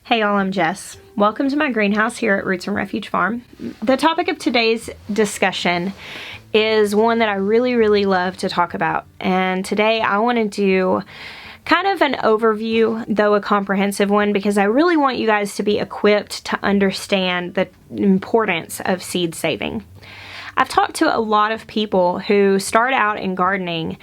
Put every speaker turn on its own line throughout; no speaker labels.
Hey y'all, I'm Jess. Welcome to my greenhouse here at Roots and Refuge Farm. The topic of today's discussion is one that I really love to talk about. And today I want to do kind of an overview, though a comprehensive one, because I really want you guys to be equipped to understand the importance of seed saving. I've talked to a lot of people who start out in gardening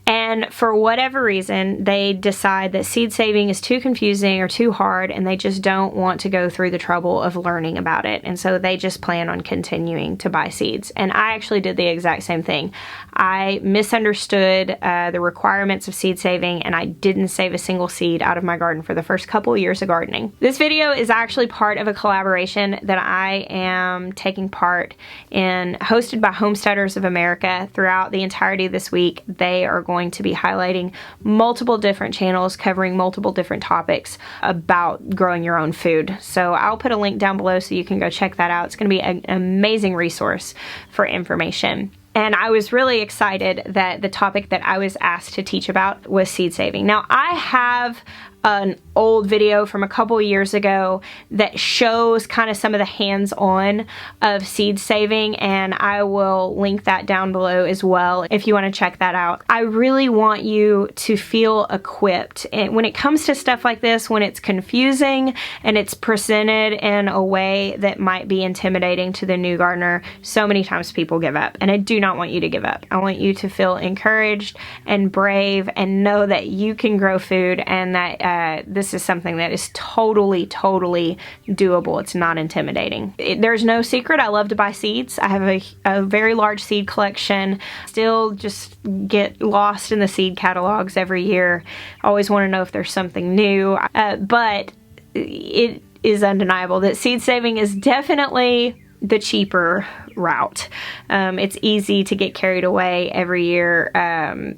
and for whatever reason, they decide that seed saving is too confusing or too hard, and they just don't want to go through the trouble of learning about it. And so they just plan on continuing to buy seeds. And I actually did the exact same thing. I misunderstood the requirements of seed saving, and I didn't save a single seed out of my garden for the first couple of years of gardening. This video is actually part of a collaboration that I am taking part in, hosted by Homesteaders of America. Throughout the entirety of this week, they are going to be highlighting multiple different channels covering multiple different topics about growing your own food. So I'll put a link down below so you can go check that out. It's going to be an amazing resource for information. And I was really excited that the topic that I was asked to teach about was seed saving. Now, I have an old video from a couple years ago that shows kind of some of the hands-on of seed saving, and I will link that down below as well if you want to check that out. I really want you to feel equipped, and when it comes to stuff like this, when it's confusing and it's presented in a way that might be intimidating to the new gardener, so many times people give up, and I do not want you to give up. I want you to feel encouraged and brave and know that you can grow food, and that this is something that is totally doable. It's not intimidating. There's no secret. I love to buy seeds. I have a very large seed collection. Still just get lost in the seed catalogs every year. Always want to know if there's something new. But it is undeniable that seed saving is definitely the cheaper route. It's easy to get carried away every year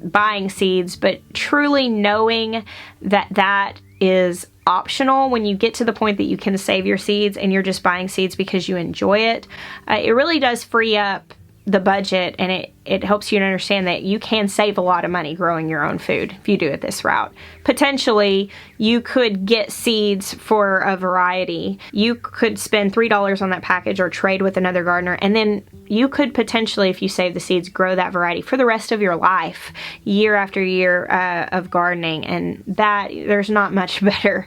buying seeds, but truly knowing that that is optional when you get to the point that you can save your seeds and you're just buying seeds because you enjoy it, it really does free up the budget, and it helps you to understand that you can save a lot of money growing your own food if you do it this route. Potentially, you could get seeds for a variety. You could spend $3 on that package or trade with another gardener, and then you could potentially, if you save the seeds, grow that variety for the rest of your life, year after year of gardening, and that there's not much better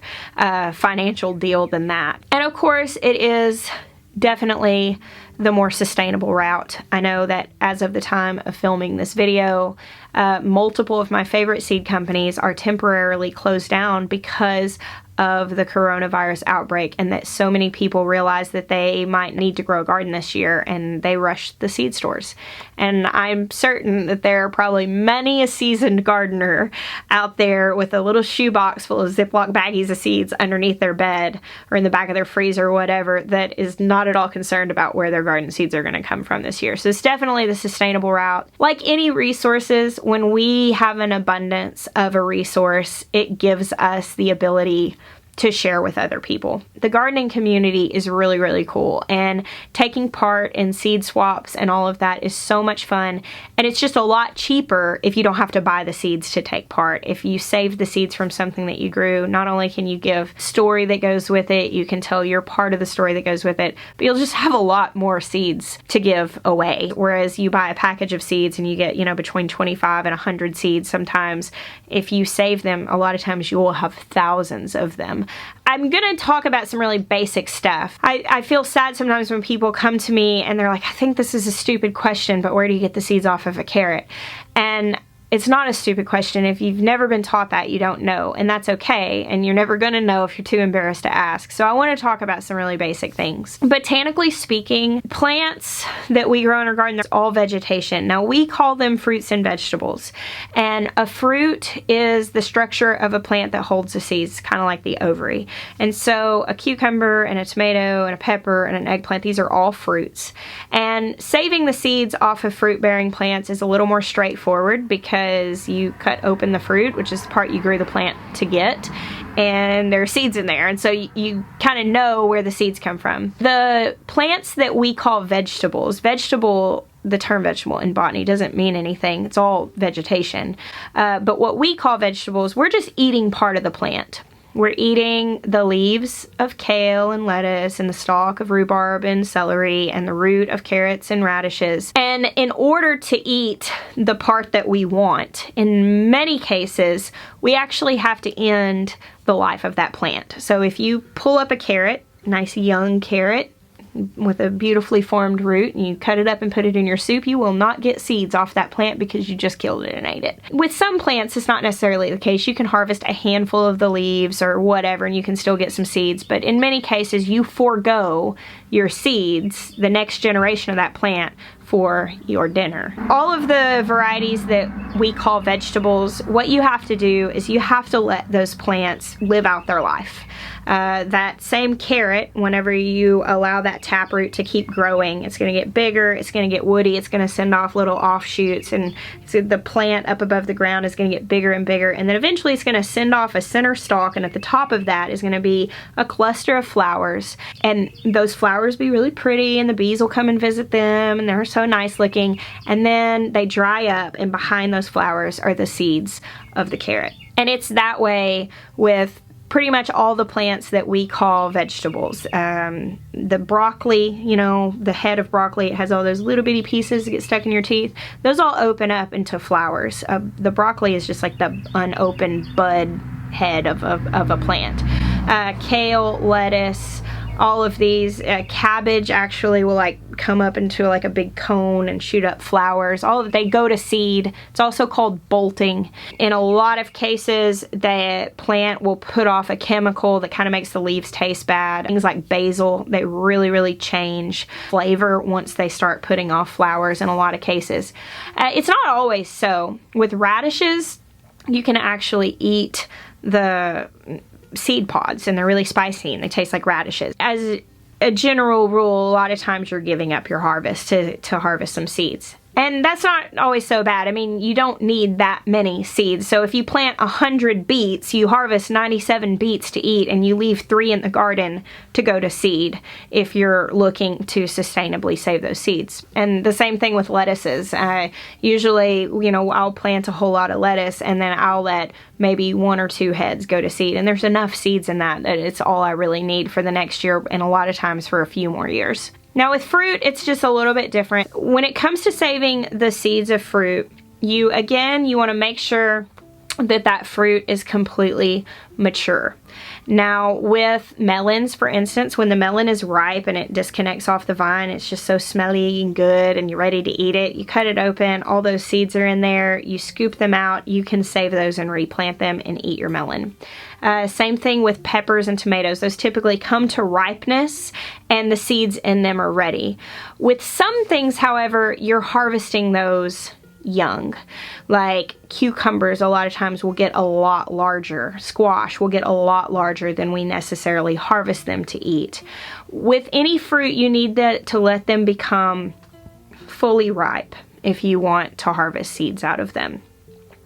financial deal than that. And of course, it is definitely the more sustainable route. I know that as of the time of filming this video, multiple of my favorite seed companies are temporarily closed down because of the coronavirus outbreak, and that so many people realize that they might need to grow a garden this year, and they rush the seed stores. And I'm certain that there are probably many a seasoned gardener out there with a little shoebox full of Ziploc baggies of seeds underneath their bed or in the back of their freezer or whatever that is not at all concerned about where their garden seeds are going to come from this year. So it's definitely the sustainable route. Like any resources, when we have an abundance of a resource, it gives us the ability to share with other people. The gardening community is really cool, and taking part in seed swaps and all of that is so much fun, and it's just a lot cheaper if you don't have to buy the seeds to take part. If you save the seeds from something that you grew, not only can you give story that goes with it, you can tell your part of the story that goes with it, but you'll just have a lot more seeds to give away. Whereas you buy a package of seeds and you get, between 25 and 100 seeds sometimes. If you save them, a lot of times you will have thousands of them. I'm going to talk about some really basic stuff. I feel sad sometimes when people come to me and they're like, I think this is a stupid question, but where do you get the seeds off of a carrot? And it's not a stupid question. If you've never been taught that, you don't know, and that's okay, and you're never going to know if you're too embarrassed to ask. So I want to talk about some really basic things. Botanically speaking, plants that we grow in our garden, they're all vegetation. Now, we call them fruits and vegetables, and a fruit is the structure of a plant that holds the seeds, kind of like the ovary. And so a cucumber and a tomato and a pepper and an eggplant, these are all fruits. And saving the seeds off of fruit-bearing plants is a little more straightforward because you cut open the fruit, which is the part you grew the plant to get, and there are seeds in there, and so you kind of know where the seeds come from. The plants that we call vegetables, the term vegetable in botany doesn't mean anything. It's all vegetation. But what we call vegetables, we're just eating part of the plant. We're eating the leaves of kale and lettuce and the stalk of rhubarb and celery and the root of carrots and radishes. And in order to eat the part that we want, in many cases, we actually have to end the life of that plant. So if you pull up a carrot, nice young carrot with a beautifully formed root, and you cut it up and put it in your soup, you will not get seeds off that plant because you just killed it and ate it. With some plants, it's not necessarily the case. You can harvest a handful of the leaves or whatever, and you can still get some seeds, but in many cases, you forego your seeds, the next generation of that plant, for your dinner. All of the varieties that we call vegetables, what you have to do is you have to let those plants live out their life. That same carrot, whenever you allow that taproot to keep growing, it's going to get bigger, it's going to get woody, it's going to send off little offshoots, and so the plant up above the ground is going to get bigger and bigger, and then eventually it's going to send off a center stalk, and at the top of that is going to be a cluster of flowers, and those flowers be really pretty, and the bees will come and visit them, and they're so nice looking, and then they dry up, and behind those flowers are the seeds of the carrot. And it's that way with pretty much all the plants that we call vegetables. The broccoli, you know, the head of broccoli, it has all those little bitty pieces that get stuck in your teeth. Those all open up into flowers. The broccoli is just like the unopened bud head of a plant. Kale, lettuce, all of these. Cabbage actually will like come up into like a big cone and shoot up flowers. All of they go to seed. It's also called bolting. In a lot of cases, the plant will put off a chemical that kind of makes the leaves taste bad. Things like basil, they really change flavor once they start putting off flowers in a lot of cases. It's not always so. With radishes, you can actually eat the seed pods, and they're really spicy and they taste like radishes. As a general rule, a lot of times you're giving up your harvest to harvest some seeds. And that's not always so bad. I mean, you don't need that many seeds. So if you plant 100 beets, you harvest 97 beets to eat, and you leave 3 in the garden to go to seed if you're looking to sustainably save those seeds. And the same thing with lettuces. Usually, you know, I'll plant a whole lot of lettuce, and then I'll let maybe 1 or 2 heads go to seed. And there's enough seeds in that it's all I really need for the next year, and a lot of times for a few more years. Now with fruit, it's just a little bit different. When it comes to saving the seeds of fruit, you want to make sure that that fruit is completely mature. Now with melons, for instance, when the melon is ripe and it disconnects off the vine, it's just so smelly and good and you're ready to eat it, you cut it open, all those seeds are in there, you scoop them out, you can save those and replant them and eat your melon. Same thing with peppers and tomatoes. Those typically come to ripeness and the seeds in them are ready. With some things, however, you're harvesting those young. Like cucumbers, a lot of times will get a lot larger. Squash will get a lot larger than we necessarily harvest them to eat. With any fruit, you need to let them become fully ripe if you want to harvest seeds out of them.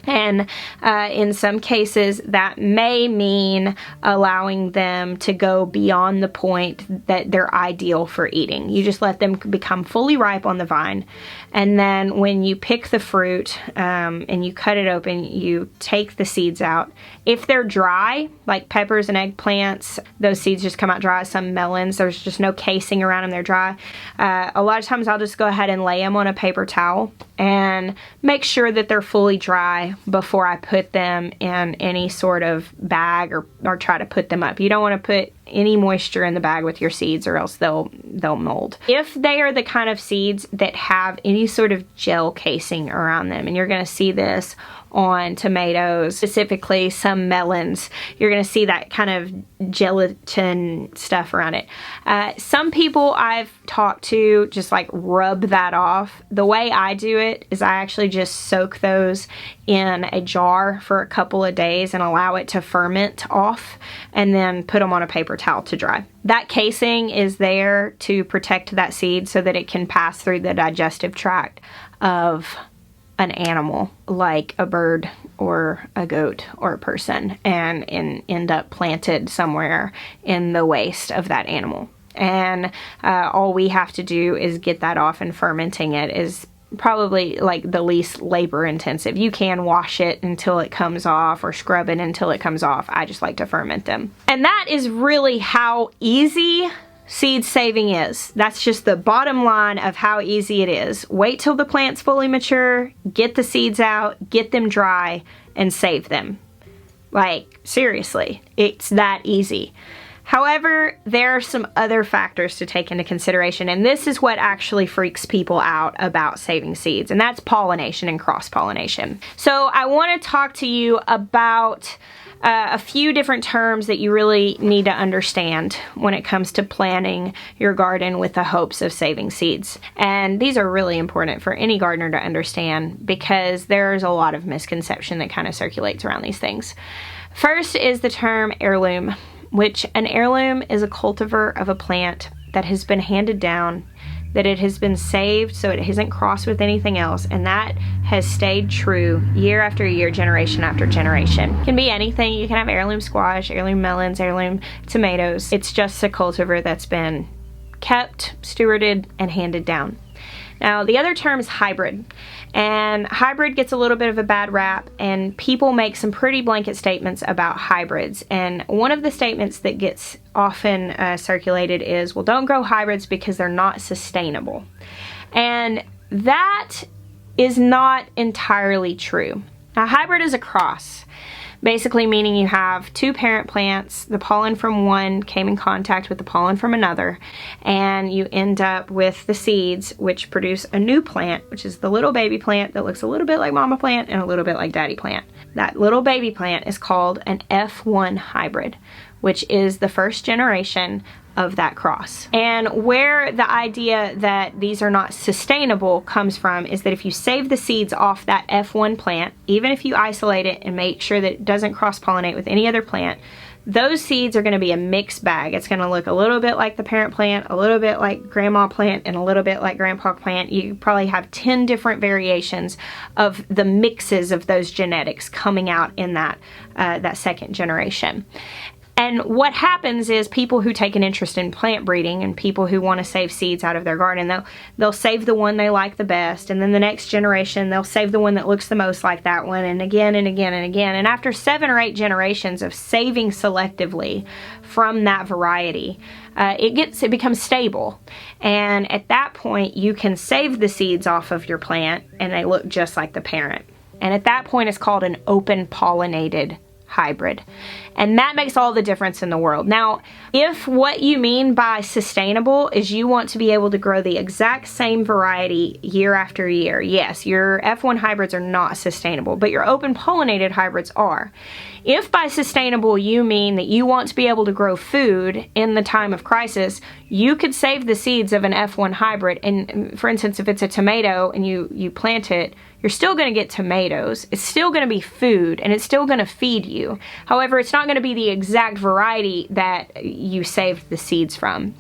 And in some cases, that may mean allowing them to go beyond the point that they're ideal for eating. You just let them become fully ripe on the vine. And then when you pick the fruit and you cut it open, you take the seeds out. If they're dry, like peppers and eggplants, those seeds just come out dry. Some melons, there's just no casing around them, they're dry. A lot of times I'll just go ahead and lay them on a paper towel and make sure that they're fully dry before I put them in any sort of bag or try to put them up. You don't want to put any moisture in the bag with your seeds or else they'll mold. If they are the kind of seeds that have any sort of gel casing around them, and you're going to see this on tomatoes, specifically some melons, you're going to see that kind of gelatin stuff around it. Some people I've talked to just like rub that off. The way I do it is I actually just soak those in a jar for a couple of days and allow it to ferment off and then put them on a paper towel to dry. That casing is there to protect that seed so that it can pass through the digestive tract of an animal like a bird or a goat or a person and end up planted somewhere in the waste of that animal. And all we have to do is get that off, and fermenting it is probably like the least labor intensive. You can wash it until it comes off or scrub it until it comes off. I just like to ferment them. And that is really how easy seed saving is. That's just the bottom line of how easy it is. Wait till the plant's fully mature, get the seeds out, get them dry, and save them. Like, seriously, it's that easy. However, there are some other factors to take into consideration, and this is what actually freaks people out about saving seeds, and that's pollination and cross-pollination. So I want to talk to you about a few different terms that you really need to understand when it comes to planting your garden with the hopes of saving seeds. And these are really important for any gardener to understand because there's a lot of misconception that kind of circulates around these things. First is the term heirloom, which an heirloom is a cultivar of a plant that has been handed down, that it has been saved so it isn't crossed with anything else, and that has stayed true year after year, generation after generation. It can be anything. You can have heirloom squash, heirloom melons, heirloom tomatoes. It's just a cultivar that's been kept, stewarded, and handed down. Now, the other term is hybrid, and hybrid gets a little bit of a bad rap, and people make some pretty blanket statements about hybrids. And one of the statements that gets often circulated is, well, don't grow hybrids because they're not sustainable. And that is not entirely true. A hybrid is a cross, basically meaning you have two parent plants, the pollen from one came in contact with the pollen from another, and you end up with the seeds which produce a new plant, which is the little baby plant that looks a little bit like mama plant and a little bit like daddy plant. That little baby plant is called an F1 hybrid, which is the first generation of that cross. And where the idea that these are not sustainable comes from is that if you save the seeds off that F1 plant, even if you isolate it and make sure that it doesn't cross-pollinate with any other plant, those seeds are going to be a mixed bag. It's going to look a little bit like the parent plant, a little bit like grandma plant, and a little bit like grandpa plant. You probably have 10 different variations of the mixes of those genetics coming out in that second generation. And what happens is people who take an interest in plant breeding and people who want to save seeds out of their garden, they'll save the one they like the best, and then the next generation they'll save the one that looks the most like that one, and again and again and again. And after 7 or 8 generations of saving selectively from that variety, it becomes stable. And at that point you can save the seeds off of your plant and they look just like the parent. And at that point it's called an open pollinated hybrid. And that makes all the difference in the world. Now, if what you mean by sustainable is you want to be able to grow the exact same variety year after year, yes, your F1 hybrids are not sustainable, but your open pollinated hybrids are. If by sustainable you mean that you want to be able to grow food in the time of crisis, you could save the seeds of an F1 hybrid. And for instance, if it's a tomato and you plant it, you're still going to get tomatoes. It's still going to be food and it's still going to feed you. However, it's not going to be the exact variety that you saved the seeds from.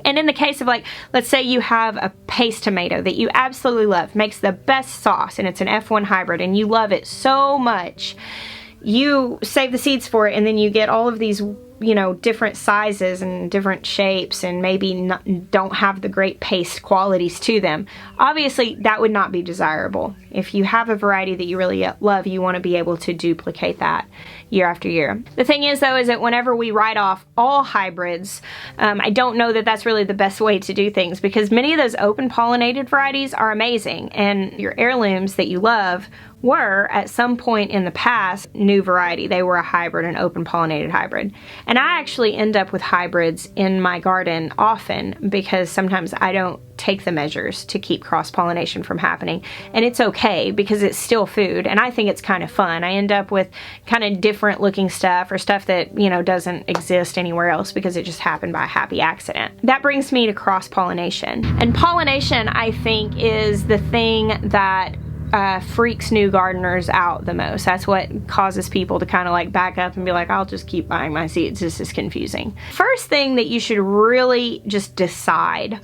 And in the case of, like, let's say you have a paste tomato that you absolutely love, makes the best sauce, and it's an F1 hybrid and you love it so much, you save the seeds for it and then you get all of these, you know, different sizes and different shapes and maybe don't have the great paste qualities to them. Obviously, that would not be desirable. If you have a variety that you really love, you want to be able to duplicate that year after year. The thing is, though, is that whenever we write off all hybrids, I don't know that that's really the best way to do things, because many of those open pollinated varieties are amazing, and your heirlooms that you love were at some point in the past new variety. They were a hybrid, an open pollinated hybrid. And I actually end up with hybrids in my garden often because sometimes I don't take the measures to keep cross-pollination from happening. And it's okay because it's still food and I think it's kind of fun. I end up with kind of different looking stuff or stuff that, you know, doesn't exist anywhere else because it just happened by a happy accident. That brings me to cross-pollination. And pollination, I think, is the thing that freaks new gardeners out the most. That's what causes people to kind of like back up and be like, I'll just keep buying my seeds. This is confusing. First thing that you should really just decide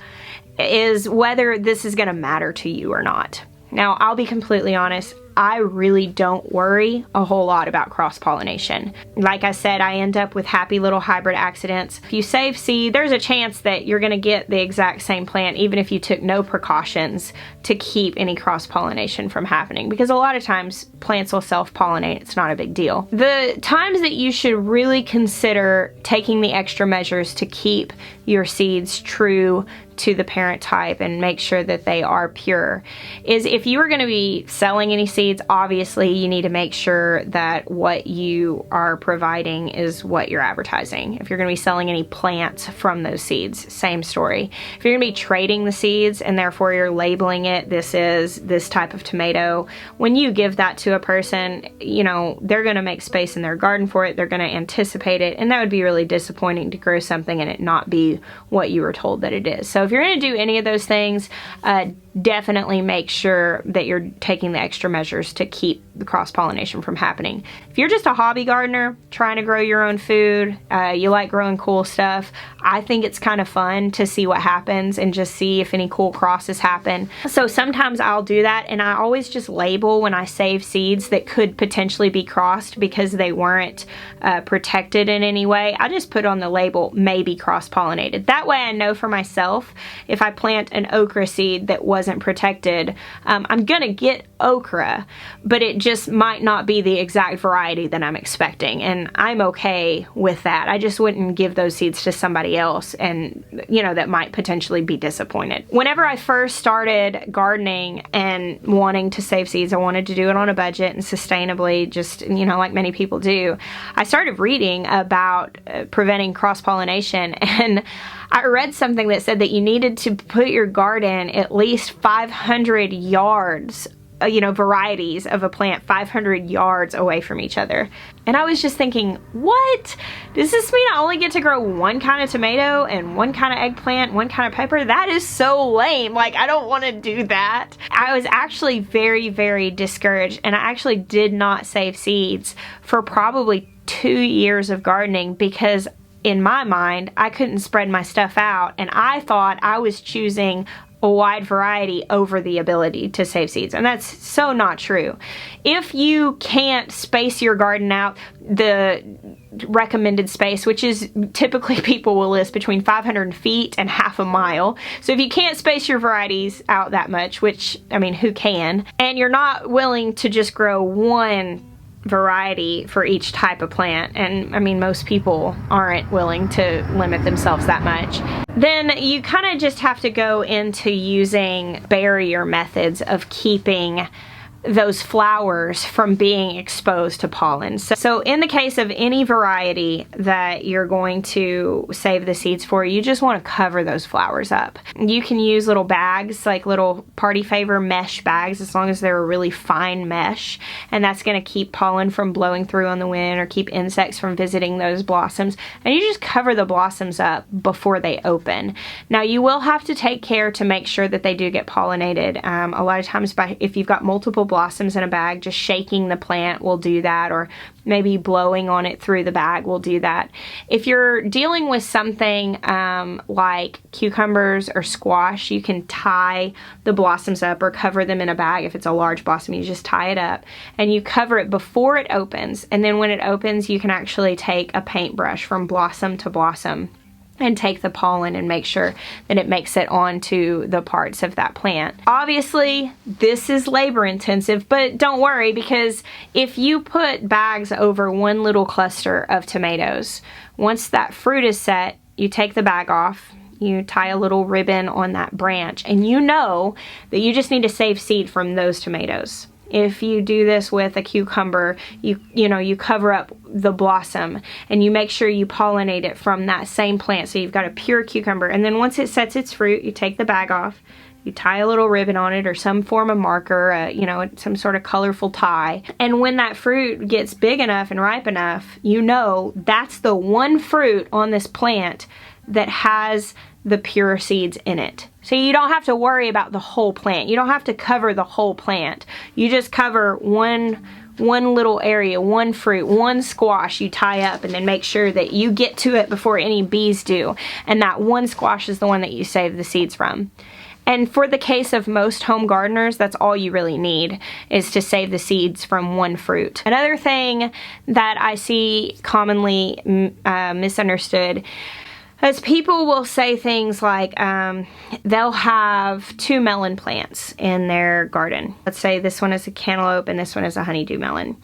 is whether this is going to matter to you or not. Now, I'll be completely honest. I really don't worry a whole lot about cross-pollination. Like I said, I end up with happy little hybrid accidents. If you save seed, there's a chance that you're gonna get the exact same plant even if you took no precautions to keep any cross-pollination from happening, because a lot of times plants will self-pollinate. It's not a big deal. The times that you should really consider taking the extra measures to keep your seeds true to the parent type and make sure that they are pure is if you are going to be selling any seeds, obviously you need to make sure that what you are providing is what you're advertising. If you're going to be selling any plants from those seeds, same story. If you're going to be trading the seeds and therefore you're labeling it, this is this type of tomato, when you give that to a person, you know, they're going to make space in their garden for it, they're going to anticipate it, and that would be really disappointing to grow something and it not be what you were told that it is. So if you're going to do any of those things, definitely make sure that you're taking the extra measures to keep the cross-pollination from happening. If you're just a hobby gardener trying to grow your own food, you like growing cool stuff, I think it's kind of fun to see what happens and just see if any cool crosses happen. So sometimes I'll do that, and I always just label when I save seeds that could potentially be crossed because they weren't protected in any way. I just put on the label, maybe cross-pollinated. That way I know for myself, if I plant an okra seed that wasn't protected, I'm gonna get okra, but it just might not be the exact variety that I'm expecting, and I'm okay with that. I just wouldn't give those seeds to somebody else, and you know, that might potentially be disappointed. Whenever I first started gardening and wanting to save seeds, I wanted to do it on a budget and sustainably, just, you know, like many people do. I started reading about preventing cross-pollination, and I read something that said that you needed to put your garden at least 500 yards, you know, varieties of a plant 500 yards away from each other. And I was just thinking, what? Does this mean I only get to grow one kind of tomato and one kind of eggplant, one kind of pepper? That is so lame. Like, I don't want to do that. I was actually very, very discouraged, and I actually did not save seeds for probably 2 years of gardening because in my mind, I couldn't spread my stuff out, and I thought I was choosing a wide variety over the ability to save seeds, and that's so not true. If you can't space your garden out, the recommended space, which is typically people will list between 500 feet and half a mile. So if you can't space your varieties out that much, which, I mean, who can, and you're not willing to just grow one variety for each type of plant, and I mean most people aren't willing to limit themselves that much, then you kind of just have to go into using barrier methods of keeping those flowers from being exposed to pollen. So in the case of any variety that you're going to save the seeds for, you just want to cover those flowers up. You can use little bags, like little party favor mesh bags, as long as they're a really fine mesh, and that's going to keep pollen from blowing through on the wind or keep insects from visiting those blossoms, and you just cover the blossoms up before they open. Now you will have to take care to make sure that they do get pollinated. A lot of times if you've got multiple blossoms in a bag, just shaking the plant will do that, or maybe blowing on it through the bag will do that. If you're dealing with something like cucumbers or squash, you can tie the blossoms up or cover them in a bag. If it's a large blossom, you just tie it up and you cover it before it opens, and then when it opens you can actually take a paintbrush from blossom to blossom and take the pollen and make sure that it makes it onto the parts of that plant. Obviously, this is labor intensive, but don't worry, because if you put bags over one little cluster of tomatoes, once that fruit is set, you take the bag off, you tie a little ribbon on that branch, and you know that you just need to save seed from those tomatoes. If you do this with a cucumber, you cover up the blossom and you make sure you pollinate it from that same plant, so you've got a pure cucumber. And then once it sets its fruit, you take the bag off, you tie a little ribbon on it or some form of marker, some sort of colorful tie. And when that fruit gets big enough and ripe enough, you know that's the one fruit on this plant that has the pure seeds in it. So you don't have to worry about the whole plant. You don't have to cover the whole plant. You just cover one little area, one fruit, one squash you tie up, and then make sure that you get to it before any bees do. And that one squash is the one that you save the seeds from. And for the case of most home gardeners, that's all you really need, is to save the seeds from one fruit. Another thing that I see commonly misunderstood is people will say things like they'll have 2 melon plants in their garden. Let's say this one is a cantaloupe and this one is a honeydew melon.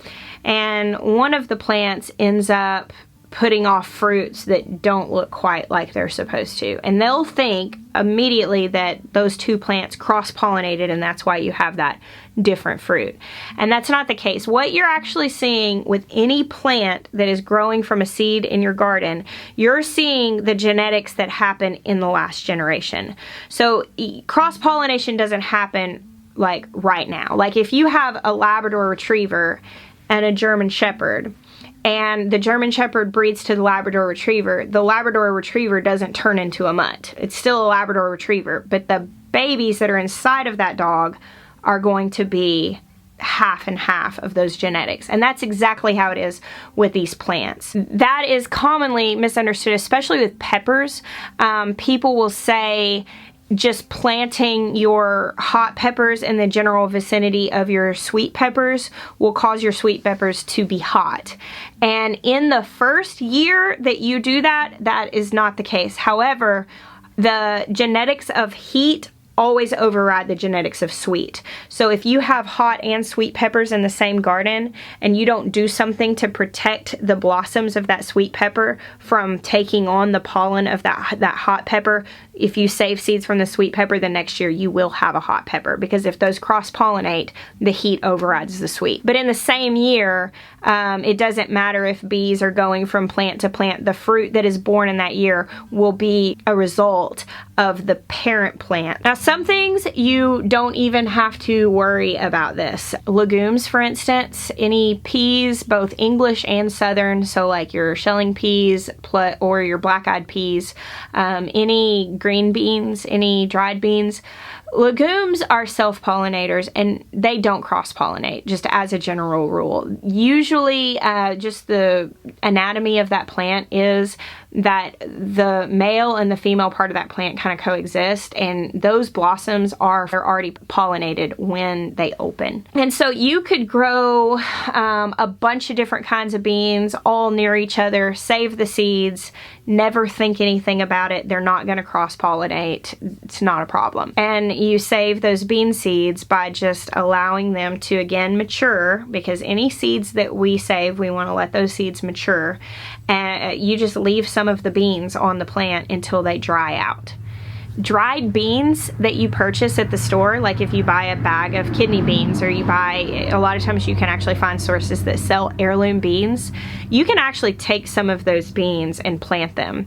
And one of the plants ends up putting off fruits that don't look quite like they're supposed to. And they'll think immediately that those 2 plants cross-pollinated and that's why you have that different fruit. And that's not the case. What you're actually seeing with any plant that is growing from a seed in your garden, you're seeing the genetics that happen in the last generation. So cross-pollination doesn't happen like right now. Like if you have a Labrador Retriever and a German Shepherd, and the German Shepherd breeds to the Labrador Retriever doesn't turn into a mutt. It's still a Labrador Retriever, but the babies that are inside of that dog are going to be half and half of those genetics. And that's exactly how it is with these plants. That is commonly misunderstood, especially with peppers. People will say just planting your hot peppers in the general vicinity of your sweet peppers will cause your sweet peppers to be hot. And in the first year that you do that, that is not the case. However, the genetics of heat always override the genetics of sweet. So if you have hot and sweet peppers in the same garden and you don't do something to protect the blossoms of that sweet pepper from taking on the pollen of that hot pepper, if you save seeds from the sweet pepper, the next year you will have a hot pepper, because if those cross-pollinate, the heat overrides the sweet. But in the same year, it doesn't matter if bees are going from plant to plant. The fruit that is born in that year will be a result of the parent plant. Now, some things you don't even have to worry about this. Legumes, for instance, any peas, both English and Southern, so like your shelling peas or your black-eyed peas, any green beans, any dried beans. Legumes are self-pollinators and they don't cross-pollinate, just as a general rule. Usually, just the anatomy of that plant is that the male and the female part of that plant kind of coexist, and those blossoms are already pollinated when they open. And so you could grow a bunch of different kinds of beans all near each other, save the seeds, never think anything about it. They're not going to cross-pollinate. It's not a problem. And you save those bean seeds by just allowing them to, again, mature, because any seeds that we save, we want to let those seeds mature. And you just leave some of the beans on the plant until they dry out. Dried beans that you purchase at the store, like if you buy a bag of kidney beans, or you buy, a lot of times you can actually find sources that sell heirloom beans, you can actually take some of those beans and plant them.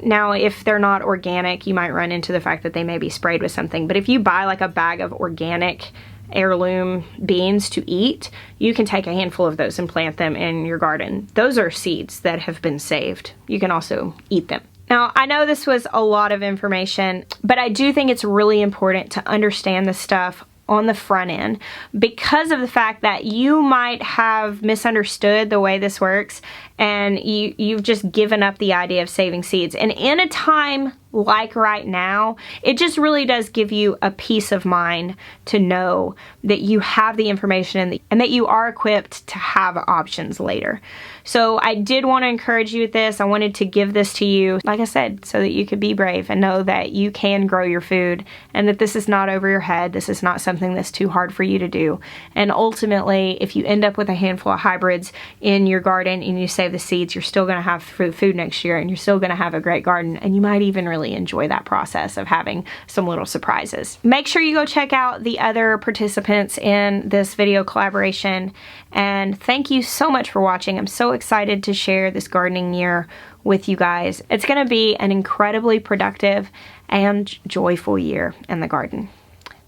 Now, if they're not organic, you might run into the fact that they may be sprayed with something, but if you buy like a bag of organic heirloom beans to eat, you can take a handful of those and plant them in your garden. Those are seeds that have been saved. You can also eat them. Now, I know this was a lot of information, but I do think it's really important to understand this stuff on the front end, because of the fact that you might have misunderstood the way this works and you've just given up the idea of saving seeds. And in a time like right now, it just really does give you a peace of mind to know that you have the information and that you are equipped to have options later. So I did want to encourage you with this. I wanted to give this to you, like I said, so that you could be brave and know that you can grow your food and that this is not over your head. This is not something that's too hard for you to do. And ultimately, if you end up with a handful of hybrids in your garden and you save the seeds, you're still going to have food next year and you're still going to have a great garden, and you might even really enjoy that process of having some little surprises. Make sure you go check out the other participants in this video collaboration, and thank you so much for watching. I'm so excited to share this gardening year with you guys. It's going to be an incredibly productive and joyful year in the garden.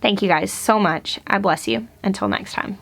Thank you guys so much. I bless you. Until next time.